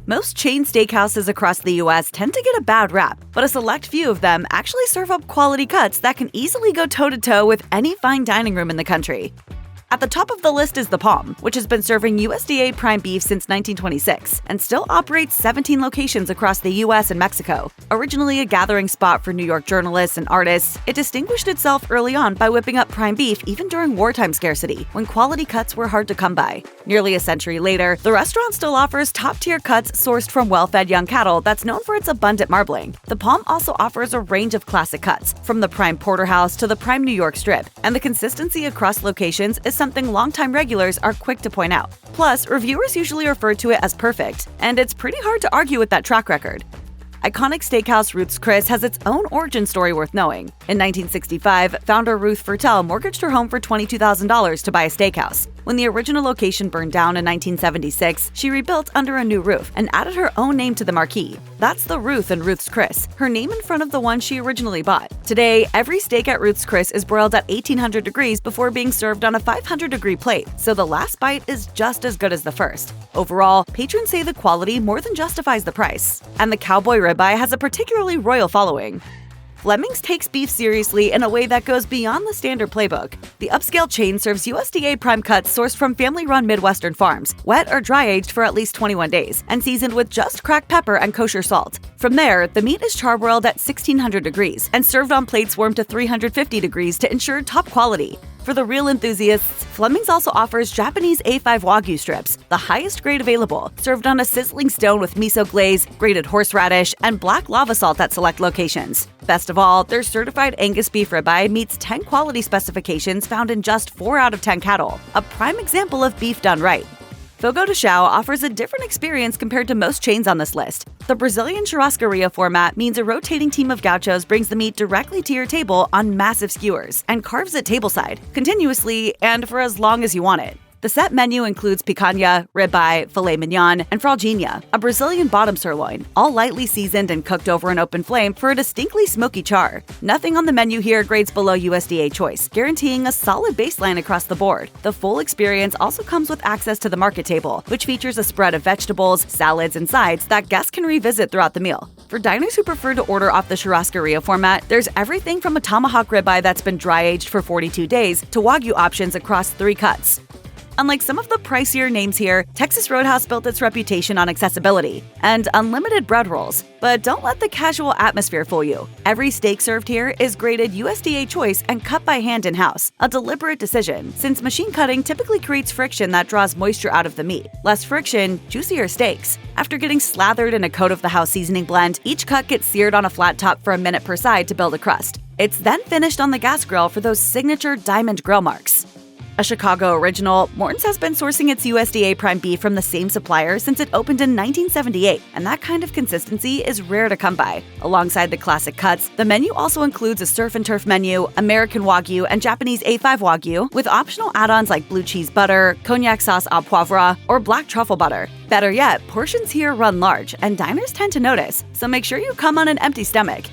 Most chain steakhouses across the US tend to get a bad rap, but a select few of them actually serve up quality cuts that can easily go toe-to-toe with any fine dining room in the country. At the top of the list is the Palm, which has been serving USDA prime beef since 1926 and still operates 17 locations across the US and Mexico. Originally a gathering spot for New York journalists and artists, it distinguished itself early on by whipping up prime beef even during wartime scarcity, when quality cuts were hard to come by. Nearly a century later, the restaurant still offers top-tier cuts sourced from well-fed young cattle that's known for its abundant marbling. The Palm also offers a range of classic cuts, from the prime porterhouse to the prime New York strip, and the consistency across locations is something longtime regulars are quick to point out. Plus, reviewers usually refer to it as perfect, and it's pretty hard to argue with that track record. Iconic steakhouse Ruth's Chris has its own origin story worth knowing. In 1965, founder Ruth mortgaged her home for $22,000 to buy a steakhouse. When the original location burned down in 1976, she rebuilt under a new roof and added her own name to the marquee. That's the Ruth in Ruth's Chris, her name in front of the one she originally bought. Today, every steak at Ruth's Chris is broiled at 1800 degrees before being served on a 500-degree plate, so the last bite is just as good as the first. Overall, patrons say the quality more than justifies the price. And the cowboy ribeye has a particularly royal following. Fleming's takes beef seriously in a way that goes beyond the standard playbook. The upscale chain serves USDA prime cuts sourced from family-run Midwestern farms, wet or dry-aged for at least 21 days, and seasoned with just cracked pepper and kosher salt. From there, the meat is charbroiled at 1600 degrees and served on plates warmed to 350 degrees to ensure top quality. For the real enthusiasts, Fleming's also offers Japanese A5 Wagyu strips, the highest grade available, served on a sizzling stone with miso glaze, grated horseradish, and black lava salt at select locations. Best of all, their certified Angus beef ribeye meets 10 quality specifications found in just 4 out of 10 cattle, a prime example of beef done right. Fogo de Chão offers a different experience compared to most chains on this list. The Brazilian churrascaria format means a rotating team of gauchos brings the meat directly to your table on massive skewers and carves it tableside, continuously and for as long as you want it. The set menu includes picanha, ribeye, filet mignon, and fraldinha, a Brazilian bottom sirloin, all lightly seasoned and cooked over an open flame for a distinctly smoky char. Nothing on the menu here grades below USDA choice, guaranteeing a solid baseline across the board. The full experience also comes with access to the market table, which features a spread of vegetables, salads, and sides that guests can revisit throughout the meal. For diners who prefer to order off the churrascaria format, there's everything from a tomahawk ribeye that's been dry-aged for 42 days to Wagyu options across 3 cuts. Unlike some of the pricier names here, Texas Roadhouse built its reputation on accessibility and unlimited bread rolls. But don't let the casual atmosphere fool you. Every steak served here is graded USDA choice and cut by hand in-house, a deliberate decision, since machine cutting typically creates friction that draws moisture out of the meat. Less friction, juicier steaks. After getting slathered in a coat of the house seasoning blend, each cut gets seared on a flat top for a minute per side to build a crust. It's then finished on the gas grill for those signature diamond grill marks. A Chicago original, Morton's has been sourcing its USDA prime beef from the same supplier since it opened in 1978, and that kind of consistency is rare to come by. Alongside the classic cuts, the menu also includes a surf and turf menu, American Wagyu, and Japanese A5 Wagyu, with optional add-ons like blue cheese butter, cognac sauce au poivre, or black truffle butter. Better yet, portions here run large, and diners tend to notice, so make sure you come on an empty stomach.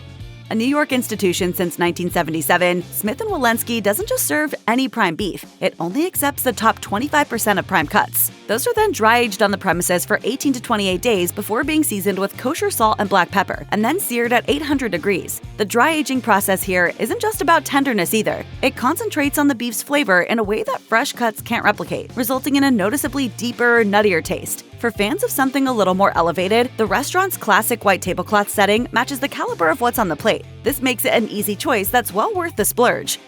A New York institution since 1977, Smith & Wollensky doesn't just serve any prime beef, it only accepts the top 25% of prime cuts. Those are then dry-aged on the premises for 18 to 28 days before being seasoned with kosher salt and black pepper, and then seared at 800 degrees. The dry-aging process here isn't just about tenderness either. It concentrates on the beef's flavor in a way that fresh cuts can't replicate, resulting in a noticeably deeper, nuttier taste. For fans of something a little more elevated, the restaurant's classic white tablecloth setting matches the caliber of what's on the plate. This makes it an easy choice that's well worth the splurge.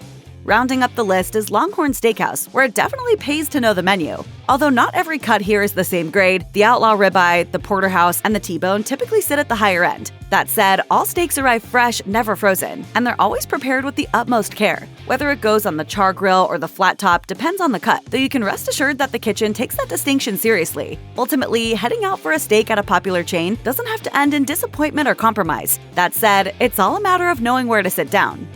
Rounding up the list is LongHorn Steakhouse, where it definitely pays to know the menu. Although not every cut here is the same grade, the outlaw ribeye, the porterhouse, and the T-bone typically sit at the higher end. That said, all steaks arrive fresh, never frozen, and they're always prepared with the utmost care. Whether it goes on the char grill or the flat top depends on the cut, though you can rest assured that the kitchen takes that distinction seriously. Ultimately, heading out for a steak at a popular chain doesn't have to end in disappointment or compromise. That said, it's all a matter of knowing where to sit down.